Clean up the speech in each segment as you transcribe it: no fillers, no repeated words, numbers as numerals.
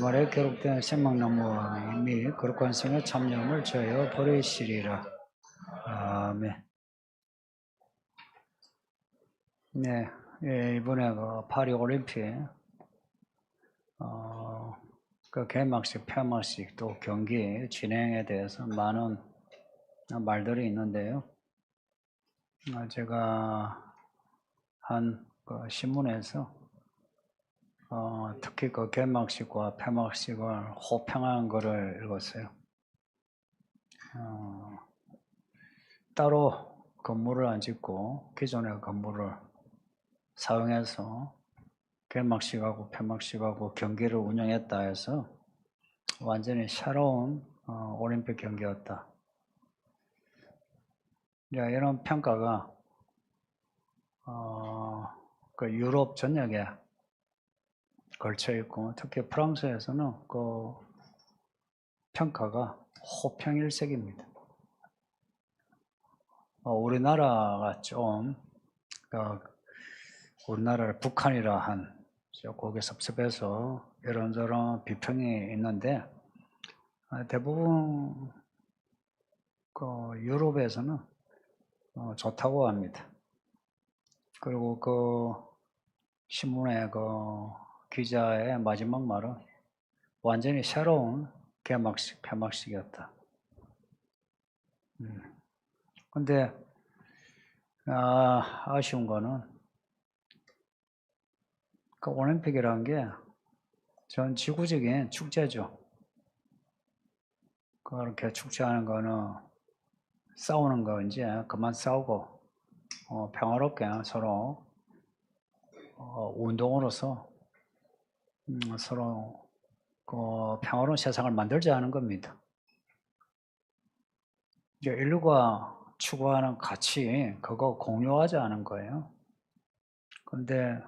말에 기록된 생명나무와 및 거룩한 성의 참여함을 저여 버리시리라. 아멘. 네, 이번에 그 파리 올림픽 그 개막식, 폐막식 또 경기 진행에 대해서 많은 말들이 있는데요. 제가 한 그 신문에서 특히 그 개막식과 폐막식을 호평한 것을 읽었어요. 따로 건물을 안 짓고 기존의 건물을 사용해서 개막식하고 폐막식하고 경기를 운영했다 해서 완전히 새로운 올림픽 경기였다. 이런 평가가 그 유럽 전역에 걸쳐 있고 특히 프랑스에서는 그 평가가 호평일색입니다. 우리나라가 좀 우리나라를 북한이라 한 고개 섭섭해서 이런저런 비평이 있는데 대부분 그 유럽에서는 좋다고 합니다. 그리고 그 신문의 그 기자의 마지막 말은 완전히 새로운 개막식, 폐막식이었다. 근데 아쉬운 거는 그 올림픽이라는 게 전 지구적인 축제죠. 그렇게 축제하는 거는 싸우는 거 이제 그만 싸우고 평화롭게 서로 운동으로서 서로 그 평화로운 세상을 만들자 하는 겁니다. 이제 인류가 추구하는 가치 그거 공유하자 하는 거예요. 그런데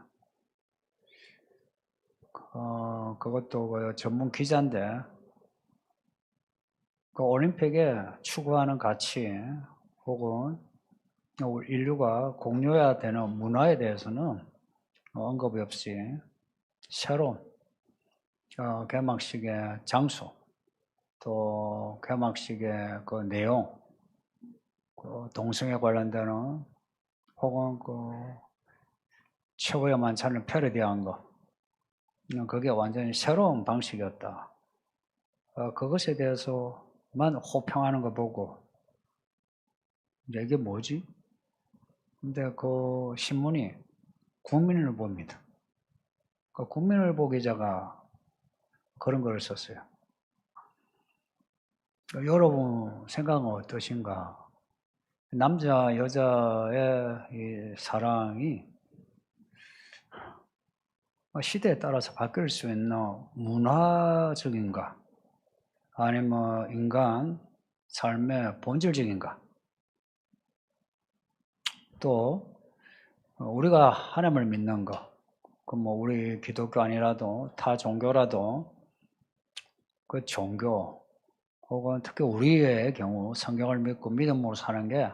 그것도 그 전문 기자인데 그 올림픽에 추구하는 가치 혹은 인류가 공유해야 되는 문화에 대해서는 언급이 없이 새로운 개막식의 장소 또 개막식의 그 내용 그 동성애 관련되는 혹은 그 최고의 만찬을 패러디한 거 그게 완전히 새로운 방식이었다. 그것에 대해서만 호평하는 거 보고 이게 뭐지? 근데 그 신문이 국민일보입니다. 그 국민일보 기자가 그런 걸 썼어요. 여러분 생각은 어떠신가? 남자 여자의 이 사랑이 시대에 따라서 바뀔 수 있는 문화적인가? 아니면 인간 삶의 본질적인가? 또 우리가 하나님을 믿는 거, 그 뭐 우리 기독교 아니라도 타 종교라도 그 종교 혹은 특히 우리의 경우 성경을 믿고 믿음으로 사는 게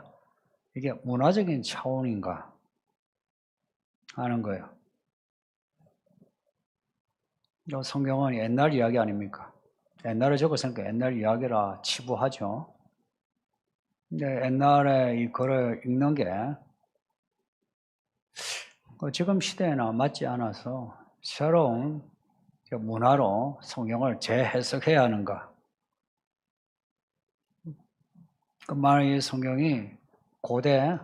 이게 문화적인 차원인가 하는 거예요. 성경은 옛날 이야기 아닙니까? 옛날에 적었으니까 옛날 이야기라 치부하죠. 근데 옛날에 이 글을 읽는 게 지금 시대에는 맞지 않아서 새로운 문화로 성경을 재해석해야 하는가. 만약 이 성경이 고대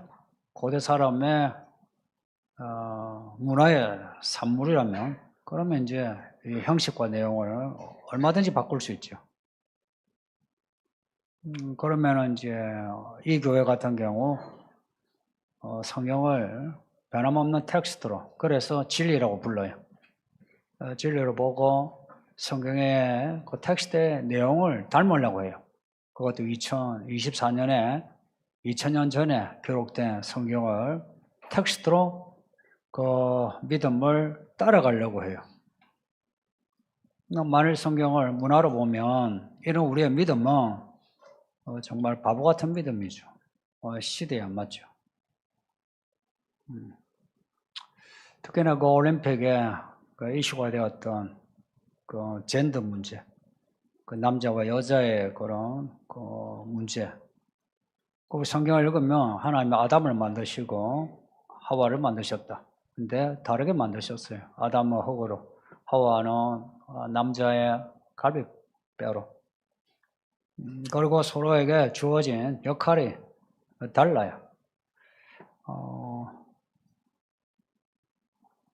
사람의 문화의 산물이라면 그러면 이제 이 형식과 내용을 얼마든지 바꿀 수 있죠. 그러면 이제 이 교회 같은 경우 성경을 변함없는 텍스트로 그래서 진리라고 불러요. 진리로 보고 성경의 그 텍스트의 내용을 닮으려고 해요. 그것도 2024년에 2000년 전에 기록된 성경을 텍스트로 그 믿음을 따라가려고 해요. 만일 성경을 문화로 보면 이런 우리의 믿음은 정말 바보 같은 믿음이죠. 시대에 안 맞죠. 특히나 그 올림픽에 그 이슈가 되었던 그 젠더 문제, 그 남자와 여자의 그런 그 문제. 그 성경을 읽으면 하나님이 아담을 만드시고 하와를 만드셨다. 근데 다르게 만드셨어요. 아담은 흙으로, 하와는 남자의 갈비뼈로. 그리고 서로에게 주어진 역할이 달라요.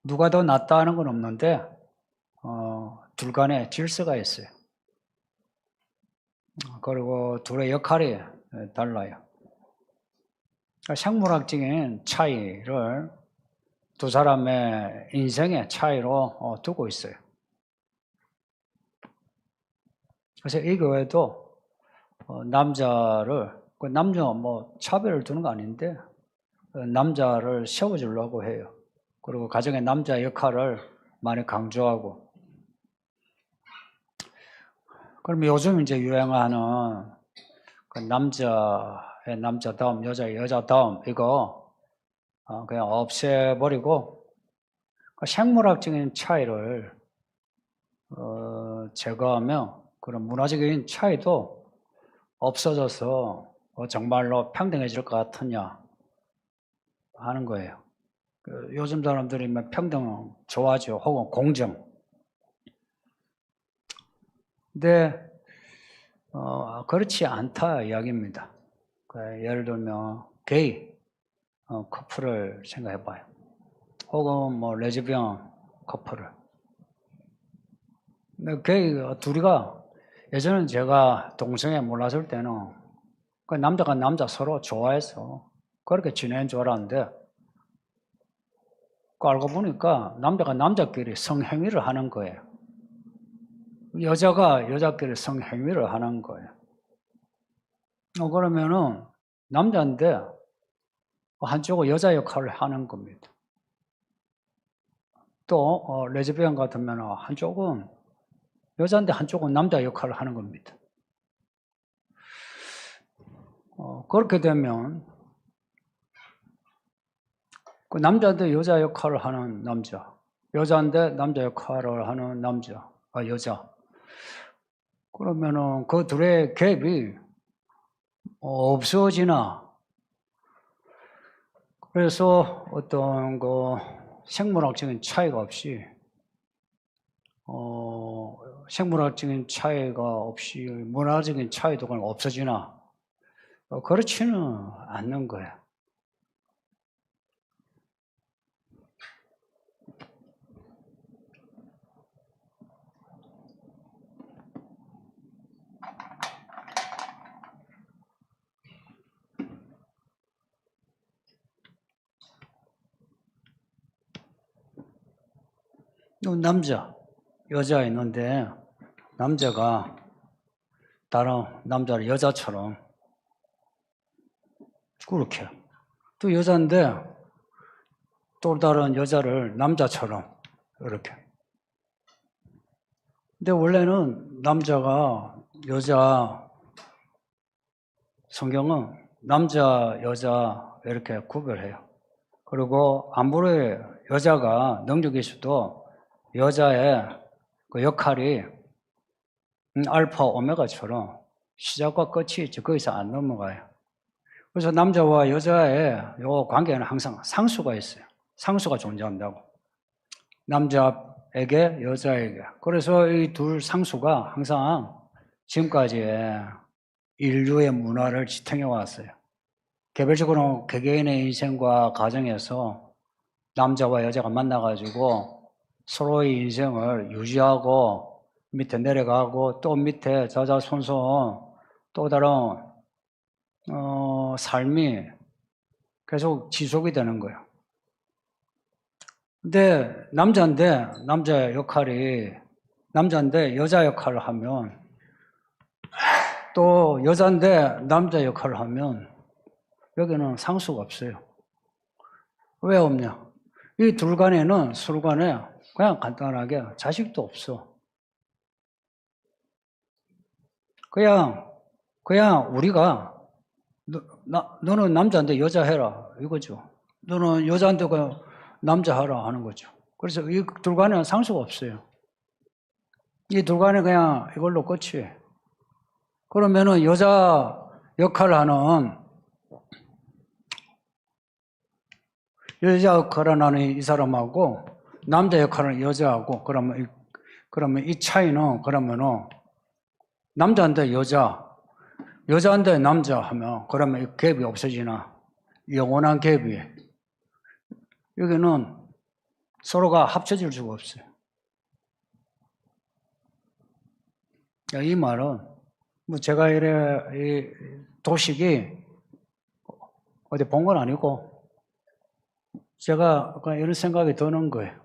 누가 더 낫다 하는 건 없는데 둘 간에 질서가 있어요. 그리고 둘의 역할이 달라요. 생물학적인 차이를 두 사람의 인생의 차이로 두고 있어요. 그래서 이 교회도 남자를, 남녀 뭐 차별을 두는 거 아닌데 남자를 세워주려고 해요. 그리고 가정의 남자 역할을 많이 강조하고. 그럼 요즘 이제 유행하는 그 남자의 남자다움, 여자의 여자다움, 이거 그냥 없애버리고 생물학적인 차이를 제거하면 그런 문화적인 차이도 없어져서 정말로 평등해질 것 같으냐 하는 거예요. 요즘 사람들이 평등 좋아하죠. 혹은 공정. 근데 그렇지 않다 이야기입니다. 예를 들면 게이 커플을 생각해 봐요. 혹은 뭐 레즈비언 커플을. 근데 게이 둘이가 예전에 제가 동성애 몰랐을 때는 그 남자가 남자 서로 좋아해서 그렇게 지내는 줄 알았는데 알고 보니까 남자가 남자끼리 성행위를 하는 거예요. 여자가 여자끼리 성행위를 하는 거예요. 그러면은 남자인데 한쪽은 여자 역할을 하는 겁니다. 또 레즈비언 같으면 한쪽은 여자인데 한쪽은 남자 역할을 하는 겁니다. 그렇게 되면 그 남자인데 여자 역할을 하는 남자, 여자인데 남자 역할을 하는 남자, 여자. 그러면은 그 둘의 갭이 없어지나? 그래서 어떤 그 생물학적인 차이가 없이, 생물학적인 차이가 없이 문화적인 차이도 그냥 없어지나? 그렇지는 않는 거예요. 남자, 여자 있는데 남자가 다른 남자를 여자처럼 그렇게, 또 여자인데 또 다른 여자를 남자처럼 이렇게. 근데 원래는 남자가 여자, 성경은 남자, 여자 이렇게 구별해요. 그리고 아무리 여자가 능력이 있어도 여자의 그 역할이 알파, 오메가처럼 시작과 끝이 있죠. 거기서 안 넘어가요. 그래서 남자와 여자의 요 관계는 항상 상수가 있어요. 상수가 존재한다고. 남자에게, 여자에게. 그래서 이 둘 상수가 항상 지금까지의 인류의 문화를 지탱해 왔어요. 개별적으로 개개인의 인생과 가정에서 남자와 여자가 만나가지고 서로의 인생을 유지하고 밑에 내려가고 또 밑에 자자손손 또 다른 삶이 계속 지속이 되는 거예요. 근데 남자인데 남자 역할이 남자인데 여자 역할을 하면 또 여자인데 남자 역할을 하면 여기는 상수가 없어요. 왜 없냐? 이 둘 간에는 서로 간에 그냥 간단하게 자식도 없어. 그냥 우리가 너는 남자인데 여자 해라 이거죠. 너는 여자인데 그냥 남자 하라 하는 거죠. 그래서 이 둘 간에는 상수가 없어요. 이 둘 간에 그냥 이걸로 끝이에요. 그러면은 여자 역할을 하는 이 사람하고 남자 역할을 하는 여자하고 그러면 이 차이는 그러면은 남자한테 여자한테 남자 하면 그러면 이 갭이 없어지나? 영원한 갭이. 여기는 서로가 합쳐질 수가 없어요. 이 말은 뭐 제가 이 도식이 어디 본 건 아니고 제가 그냥 이런 생각이 드는 거예요.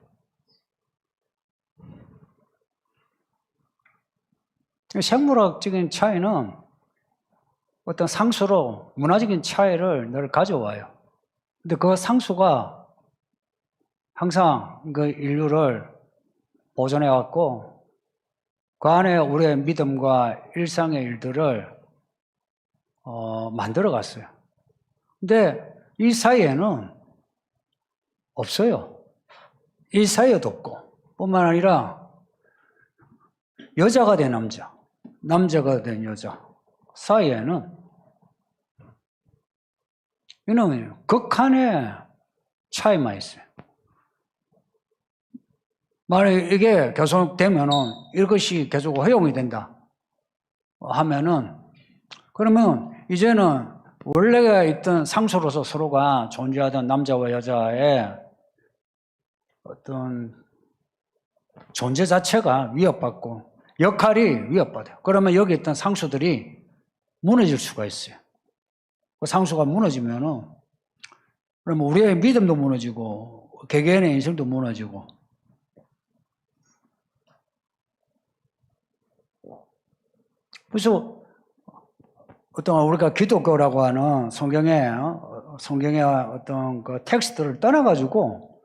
생물학적인 차이는 어떤 상수로 문화적인 차이를 늘 가져와요. 근데 그 상수가 항상 그 인류를 보존해 왔고 그 안에 우리의 믿음과 일상의 일들을 만들어 갔어요. 근데 이 사이에는 없어요. 이 사이에도 없고 뿐만 아니라 여자가 된 남자, 남자가 된 여자 사이에는 이놈이에요. 극한의 차이만 있어요. 만약 이게 계속되면은 이것이 계속 허용이 된다 하면은 그러면 이제는 원래가 있던 상수로서 서로가 존재하던 남자와 여자의 어떤 존재 자체가 위협받고 역할이 위협받아요. 그러면 여기 있던 상수들이 무너질 수가 있어요. 그 상수가 무너지면은 그러면 우리의 믿음도 무너지고 개개인의 인생도 무너지고 그래서 어떤 우리가 기독교라고 하는 성경의 어떤 그 텍스트를 떠나가지고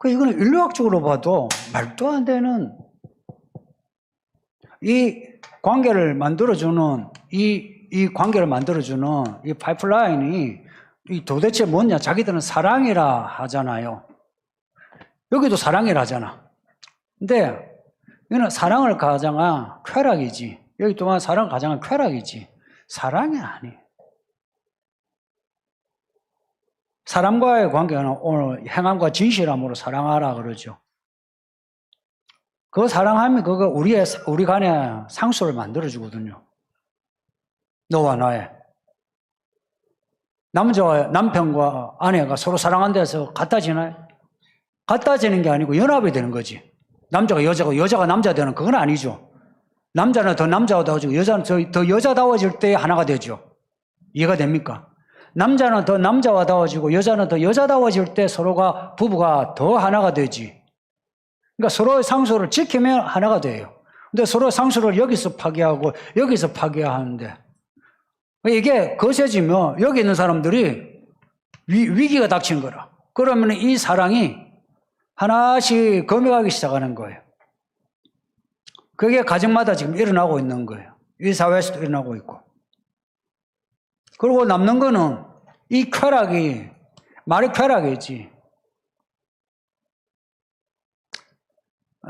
이거는 인류학적으로 봐도 말도 안 되는 이 관계를 만들어주는 이 관계를 만들어주는 이 파이프라인이 이 도대체 뭐냐? 자기들은 사랑이라 하잖아요. 여기도 사랑이라 하잖아. 근데 이거는 사랑을 가장한 쾌락이지. 여기 또한 사랑을 가장한 쾌락이지. 사랑이 아니에요. 사람과의 관계는 오늘 행함과 진실함으로 사랑하라 그러죠. 그 사랑함이 그거 우리 간의 상수를 만들어주거든요. 너와 나의. 남편과 아내가 서로 사랑한다해서 같아지나요? 같아지는 게 아니고 연합이 되는 거지. 남자가 여자고 여자가 남자 되는 그건 아니죠. 남자는 더 남자다워지고 여자는 더 여자다워질 때 하나가 되죠. 이해가 됩니까? 남자는 더 남자다워지고 여자는 더 여자다워질 때 서로가 부부가 더 하나가 되지. 그러니까 서로의 상수를 지키면 하나가 돼요. 근데 서로의 상수를 여기서 파괴하고 여기서 파괴하는데 이게 거세지면 여기 있는 사람들이 위기가 닥치는 거라. 그러면 이 사랑이 하나씩 검해가기 시작하는 거예요. 그게 가정마다 지금 일어나고 있는 거예요. 이 사회에서도 일어나고 있고. 그리고 남는 거는 이 쾌락이, 말이 쾌락이지.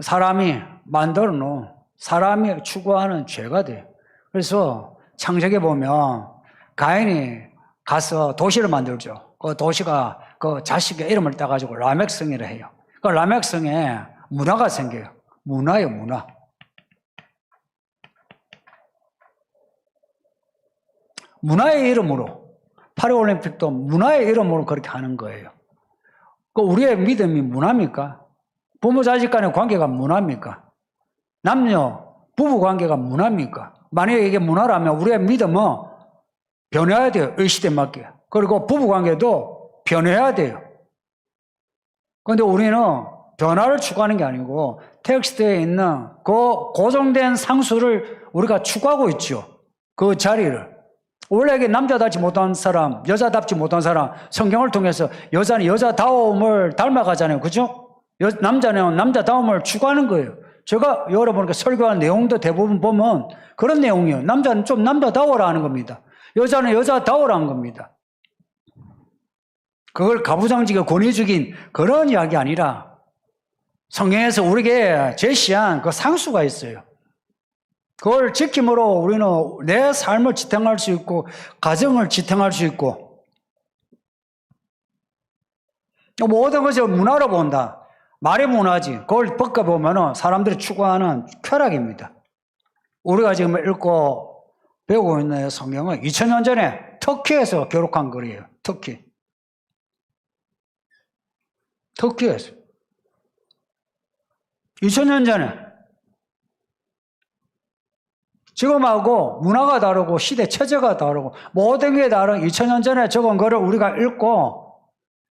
사람이 만들어 놓은, 사람이 추구하는 죄가 돼요. 그래서 창세기에 보면 가인이 가서 도시를 만들죠. 그 도시가 그 자식의 이름을 따가지고 라멕성이라 해요. 그 라멕성에 문화가 생겨요. 문화예요, 문화. 문화의 이름으로, 파리올림픽도 문화의 이름으로 그렇게 하는 거예요. 그 우리의 믿음이 문화입니까? 부모 자식 간의 관계가 문화입니까? 남녀, 부부 관계가 문화입니까? 만약에 이게 문화라면 우리의 믿음은 변해야 돼요. 이 시대에 맞게. 그리고 부부 관계도 변해야 돼요. 그런데 우리는 변화를 추구하는 게 아니고 텍스트에 있는 그 고정된 상수를 우리가 추구하고 있죠. 그 자리를. 원래 이게 남자답지 못한 사람, 여자답지 못한 사람, 성경을 통해서 여자는 여자다움을 닮아가잖아요. 그죠? 남자는 남자다움을 추구하는 거예요. 제가 여러분께 설교한 내용도 대부분 보면 그런 내용이에요. 남자는 좀 남자다워라 하는 겁니다. 여자는 여자다워라 하는 겁니다. 그걸 가부장직에 권위적인 그런 이야기 아니라 성경에서 우리에게 제시한 그 상수가 있어요. 그걸 지킴으로 우리는 내 삶을 지탱할 수 있고 가정을 지탱할 수 있고 모든 것을 문화로 본다. 말이 문화지. 그걸 바꿔보면 사람들이 추구하는 쾌락입니다. 우리가 지금 읽고 배우고 있는 성경은 2000년 전에 터키에서 기록한 글이에요. 터키에서 2000년 전에. 지금하고 문화가 다르고 시대 체제가 다르고 모든 게 다른 2000년 전에 적은 거를 우리가 읽고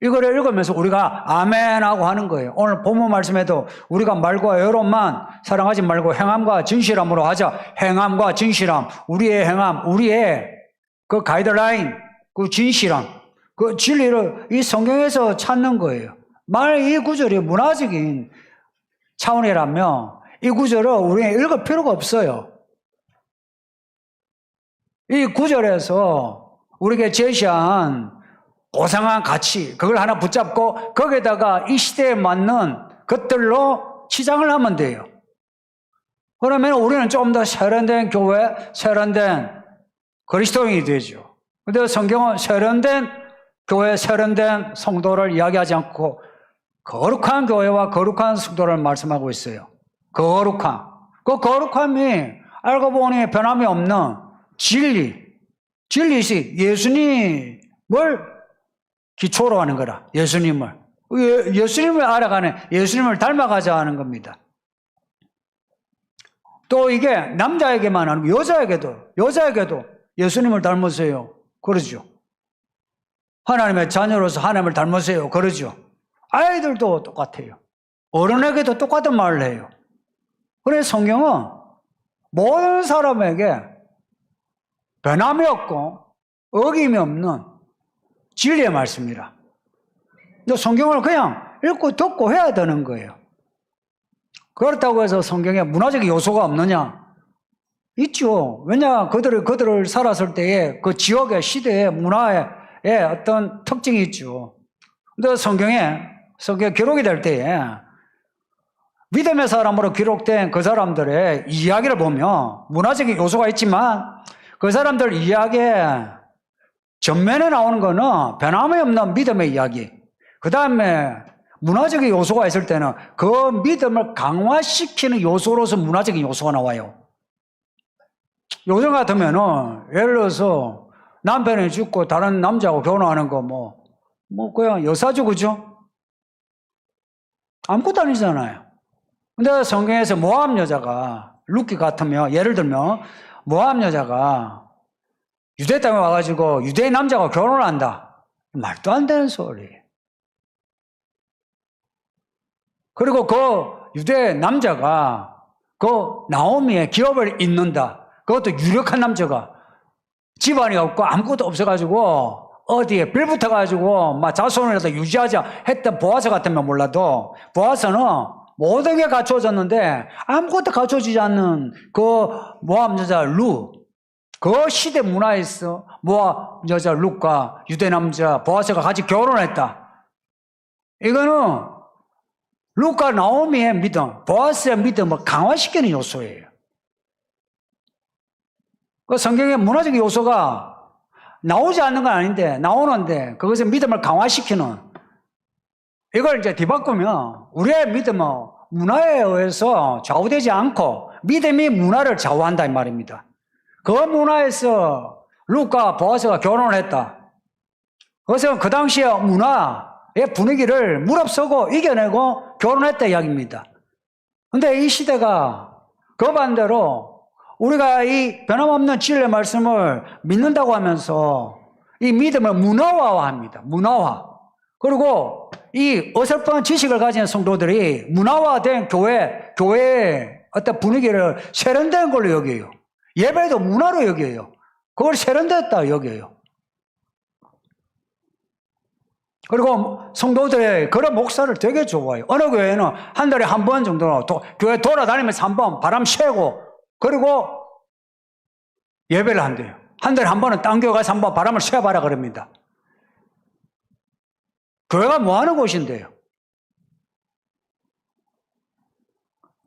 이거를 읽으면서 우리가 아멘하고 하는 거예요. 오늘 본문 말씀에도 우리가 말과 여론만 사랑하지 말고 행함과 진실함으로 하자. 행함과 진실함, 우리의 행함, 우리의 그 가이드라인, 그 진실함, 그 진리를 이 성경에서 찾는 거예요. 만약 이 구절이 문화적인 차원이라면 이 구절을 우리가 읽을 필요가 없어요. 이 구절에서 우리에게 제시한 고상한 가치, 그걸 하나 붙잡고 거기에다가 이 시대에 맞는 것들로 치장을 하면 돼요. 그러면 우리는 좀 더 세련된 교회, 세련된 그리스도인이 되죠. 근데 성경은 세련된 교회, 세련된 성도를 이야기하지 않고 거룩한 교회와 거룩한 성도를 말씀하고 있어요. 거룩함. 그 거룩함이 알고 보니 변함이 없는 진리식, 예수님을 기초로 하는 거라. 예수님을 알아가는, 예수님을 닮아가자 하는 겁니다. 또 이게 남자에게만 아니고 여자에게도 예수님을 닮으세요. 그러죠. 하나님의 자녀로서 하나님을 닮으세요. 그러죠. 아이들도 똑같아요. 어른에게도 똑같은 말을 해요. 그래서 성경은 모든 사람에게 변함이 없고 어김이 없는 진리의 말씀이라. 근데 성경을 그냥 읽고 듣고 해야 되는 거예요. 그렇다고 해서 성경에 문화적인 요소가 없느냐? 있죠. 왜냐, 그들을 살았을 때의 그 지역의 시대의 문화의 어떤 특징이 있죠. 근데 성경에 기록이 될 때에 믿음의 사람으로 기록된 그 사람들의 이야기를 보면 문화적인 요소가 있지만 그 사람들 이야기에 전면에 나오는 거는 변함이 없는 믿음의 이야기. 그 다음에 문화적인 요소가 있을 때는 그 믿음을 강화시키는 요소로서 문화적인 요소가 나와요. 요즘 같으면은 예를 들어서 남편이 죽고 다른 남자하고 결혼하는 거 그냥 여사주, 그죠? 아무것도 아니잖아요. 근데 성경에서 모압 여자가 룻기 같으면 예를 들면 모압 여자가 유대 땅에 와가지고 유대 남자가 결혼을 한다. 말도 안 되는 소리. 그리고 그 유대 남자가 그 나오미의 기업을 잇는다. 그것도 유력한 남자가 집안이 없고 아무것도 없어가지고 어디에 빌붙어가지고 막 자손이라도 유지하자 했던 보아스 같으면 몰라도 보아스는 모든 게 갖춰졌는데 아무것도 갖춰지지 않는 그 모압 여자 루, 그 시대 문화에서 모압 여자 룻과 유대 남자 보아스가 같이 결혼했다. 이거는 룻과 나오미의 믿음, 보아스의 믿음을 강화시키는 요소예요. 그 성경에 문화적 요소가 나오지 않는 건 아닌데 나오는데 그것의 믿음을 강화시키는, 이걸 이제 뒤바꾸면 우리의 믿음은 문화에 의해서 좌우되지 않고 믿음이 문화를 좌우한다 이 말입니다. 그 문화에서 룻과 보아스가 결혼을 했다. 그것은 그 당시의 문화의 분위기를 무릅쓰고 이겨내고 결혼했다 이야기입니다. 근데 이 시대가 그 반대로 우리가 이 변함없는 진리의 말씀을 믿는다고 하면서 이 믿음을 문화화합니다. 문화화. 그리고 이 어설픈 지식을 가진 성도들이 문화화된 교회의 어떤 분위기를 세련된 걸로 여겨요. 예배도 문화로 여겨요. 그걸 세련됐다 여겨요. 그리고 성도들의 그런 목사를 되게 좋아해요. 어느 교회는 한 달에 한 번 정도는 교회 돌아다니면서 한 번 바람 쐬고 그리고 예배를 한대요. 한 달에 한 번은 딴 교회 가서 한 번 바람을 쐬봐라 그럽니다. 교회가 뭐 하는 곳인데요?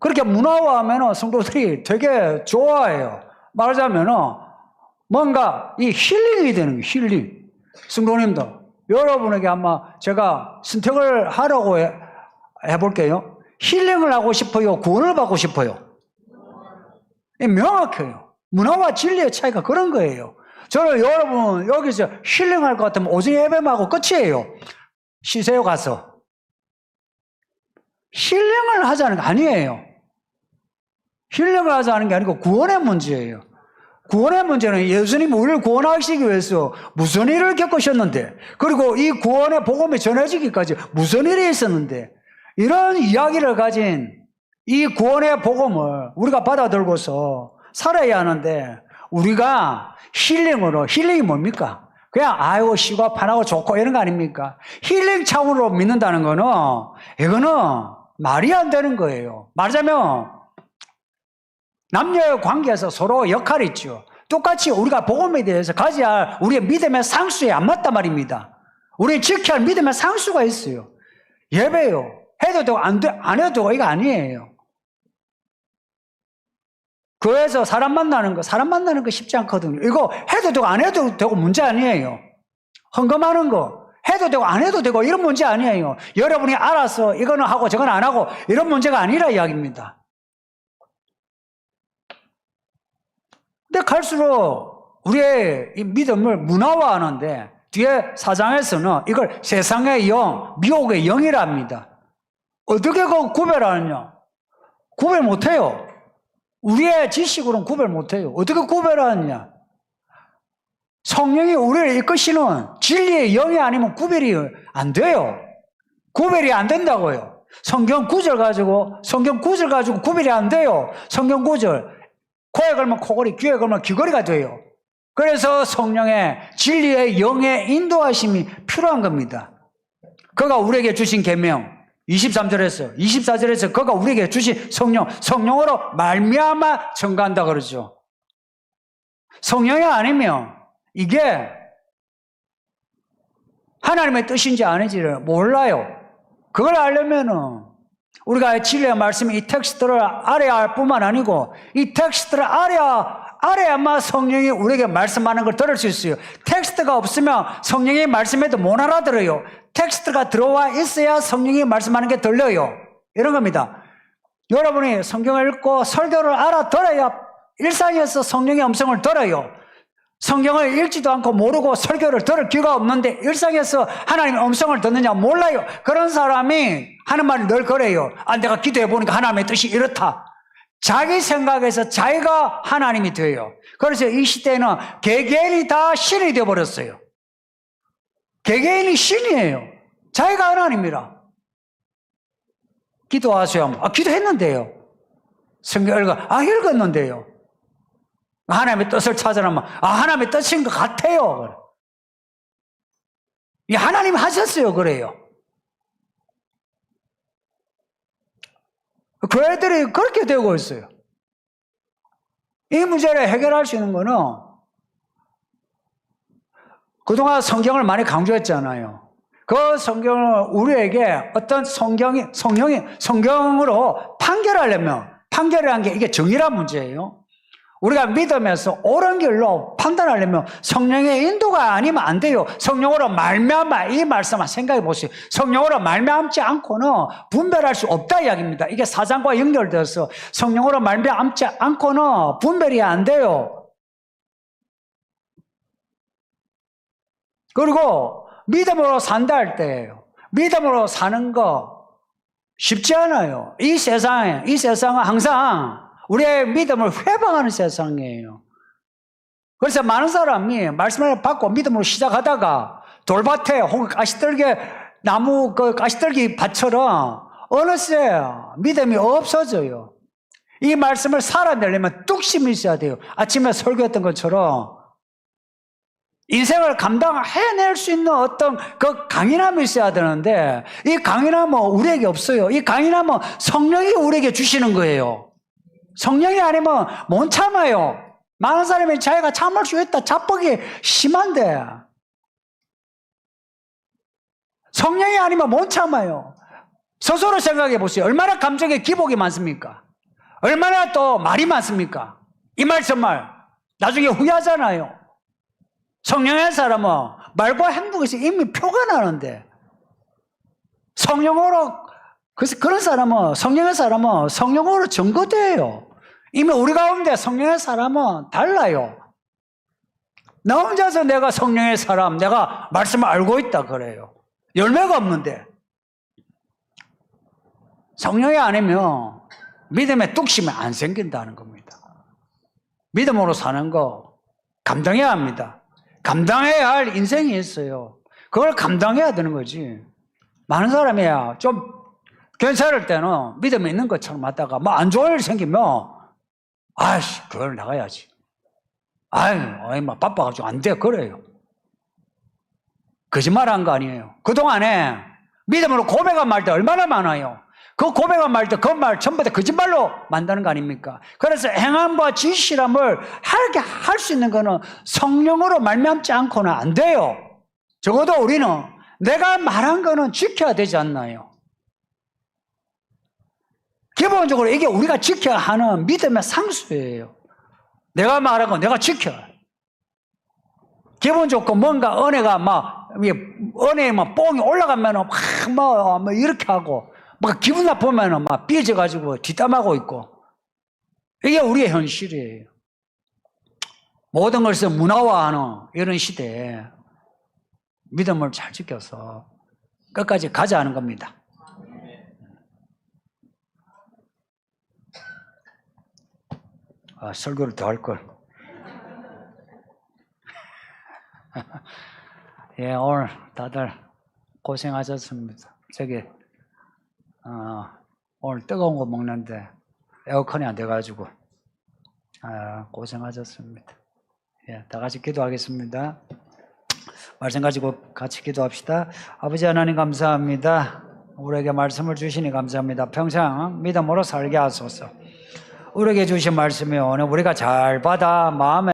그렇게 문화화하면 성도들이 되게 좋아해요. 말하자면 뭔가 이 힐링이 되는 거예요. 힐링. 성도님들, 여러분에게 아마 제가 선택을 하라고 해볼게요. 힐링을 하고 싶어요? 구원을 받고 싶어요? 명확해요. 문화와 진리의 차이가 그런 거예요. 저는 여러분 여기서 힐링할 것 같으면 오전 예배하고 끝이에요. 쉬세요 가서. 힐링을 하자는 게 아니에요. 힐링을 하자는 게 아니고 구원의 문제예요. 구원의 문제는 예수님이 우리를 구원하시기 위해서 무슨 일을 겪으셨는데, 그리고 이 구원의 복음이 전해지기까지 무슨 일이 있었는데, 이런 이야기를 가진 이 구원의 복음을 우리가 받아들고서 살아야 하는데, 우리가 힐링이 뭡니까? 그냥 아이고 쉬고 편하고 좋고 이런 거 아닙니까? 힐링 차원으로 믿는다는 거는 이거는 말이 안 되는 거예요. 말하자면 남녀의 관계에서 서로 역할이 있죠. 똑같이 우리가 복음에 대해서 가져야 할 우리의 믿음의 상수에 안 맞단 말입니다. 우리 지켜야 할 믿음의 상수가 있어요. 예배요. 해도 되고 안 해도 되고 이거 아니에요. 교회에서 사람 만나는 거 쉽지 않거든요. 이거 해도 되고 안 해도 되고 문제 아니에요. 헌금하는 거 해도 되고 안 해도 되고 이런 문제 아니에요. 여러분이 알아서 이거는 하고 저거는 안 하고 이런 문제가 아니라 이야기입니다. 근데 갈수록 우리의 이 믿음을 문화화하는데 뒤에 4장에서는 이걸 세상의 영, 미혹의 영이라 합니다. 어떻게 그 구별하느냐? 구별 못해요. 우리의 지식으로는 구별 못해요. 어떻게 구별하느냐? 성령이 우리를 이끄시는 진리의 영이 아니면 구별이 안 돼요. 구별이 안 된다고요. 성경 구절 가지고 구별이 안 돼요. 성경 구절. 코에 걸면 코걸이, 귀에 걸면 귀걸이가 돼요. 그래서 성령의 진리의 영의 인도하심이 필요한 겁니다. 그가 우리에게 주신 계명 24절에서 그가 우리에게 주신 성령으로 말미암아 증거한다 그러죠. 성령이 아니면 이게 하나님의 뜻인지 아닌지를 몰라요. 그걸 알려면은 우리가 진리의 말씀이 이 텍스트를 알아야 할 뿐만 아니고 이 텍스트를 알아야만 성령이 우리에게 말씀하는 걸 들을 수 있어요. 텍스트가 없으면 성령이 말씀해도 못 알아들어요. 텍스트가 들어와 있어야 성령이 말씀하는 게 들려요. 이런 겁니다. 여러분이 성경을 읽고 설교를 알아들어야 일상에서 성령의 음성을 들어요. 성경을 읽지도 않고 모르고 설교를 들을 기회가 없는데 일상에서 하나님의 음성을 듣느냐 몰라요. 그런 사람이 하는 말을 늘 그래요. 내가 기도해보니까 하나님의 뜻이 이렇다. 자기 생각에서 자기가 하나님이 돼요. 그래서 이 시대는 개개인이 다 신이 되어버렸어요. 개개인이 신이에요. 자기가 하나님이라. 기도하세요. 기도했는데요. 성경 읽었는데요. 하나님의 뜻을 찾아라면 하나님의 뜻인 것 같아요. 하나님 하셨어요. 그래요. 교회들이 그렇게 되고 있어요. 이 문제를 해결할 수 있는 거는 그동안 성경을 많이 강조했잖아요. 그 성경을 우리에게 어떤 성경으로 판결이라는 게 이게 정의란 문제예요. 우리가 믿으면서 옳은 길로 판단하려면 성령의 인도가 아니면 안 돼요. 성령으로 말미암아 이 말씀만 생각해 보세요. 성령으로 말미암지 않고는 분별할 수 없다 이야기입니다. 이게 4장과 연결돼서 성령으로 말미암지 않고는 분별이 안 돼요. 그리고 믿음으로 산다 할 때예요. 믿음으로 사는 거 쉽지 않아요. 이 세상은 항상 우리의 믿음을 회방하는 세상이에요. 그래서 많은 사람이 말씀을 받고 믿음으로 시작하다가 돌밭에 혹은 나무 가시떨기 밭처럼 어느새 믿음이 없어져요. 이 말씀을 살아내려면 뚝심이 있어야 돼요. 아침에 설교했던 것처럼 인생을 감당해낼 수 있는 어떤 그 강인함이 있어야 되는데 이 강인함은 우리에게 없어요. 이 강인함은 성령이 우리에게 주시는 거예요. 성령이 아니면 못 참아요. 많은 사람이 자기가 참을 수 있다. 자뻑이 심한데 성령이 아니면 못 참아요. 스스로 생각해 보세요. 얼마나 감정에 기복이 많습니까? 얼마나 또 말이 많습니까? 이 말씀말 나중에 후회하잖아요. 성령의 사람은 말과 행동에서 이미 표가 나는데, 성령으로, 그래서 그런 사람은, 성령의 사람은 성령으로 증거돼요. 이미 우리 가운데 성령의 사람은 달라요. 나 혼자서 내가 성령의 사람, 내가 말씀을 알고 있다 그래요. 열매가 없는데. 성령이 아니면 믿음의 뚝심이 안 생긴다는 겁니다. 믿음으로 사는 거 감당해야 합니다. 감당해야 할 인생이 있어요. 그걸 감당해야 되는 거지. 많은 사람이야 좀 괜찮을 때는 믿음이 있는 것처럼 하다가 뭐 안 좋은 일 생기면 아이씨 그걸 나가야지. 아이 막 바빠가지고 안 돼 그래요. 거짓말한 거 아니에요. 그동안에 믿음으로 고백한 말도 얼마나 많아요. 그 고백한 말도 그 말 전부 다 거짓말로 만드는 거 아닙니까? 그래서 행함과 진실함을 하게 할 수 있는 거는 성령으로 말미암지 않고는 안 돼요. 적어도 우리는 내가 말한 거는 지켜야 되지 않나요? 기본적으로 이게 우리가 지켜야 하는 믿음의 상수예요. 내가 말한 거 내가 지켜야 해. 기본적으로 뭔가 은혜가 은혜에 뽕이 올라가면 막 이렇게 하고 막 기분 나쁘면 막 삐져가지고 뒷담하고 있고, 이게 우리의 현실이에요. 모든 것을 문화화하는 이런 시대에 믿음을 잘 지켜서 끝까지 가자 하는 겁니다. 설교를 더 할 걸. 예, 오늘 다들 고생하셨습니다. 오늘 뜨거운 거 먹는데 에어컨이 안 돼가지고 고생하셨습니다. 예, 다 같이 기도하겠습니다. 말씀 가지고 같이 기도합시다. 아버지 하나님 감사합니다. 우리에게 말씀을 주시니 감사합니다. 평생 믿음으로 살게 하소서. 우리에게 주신 말씀이 오늘 우리가 잘 받아 마음에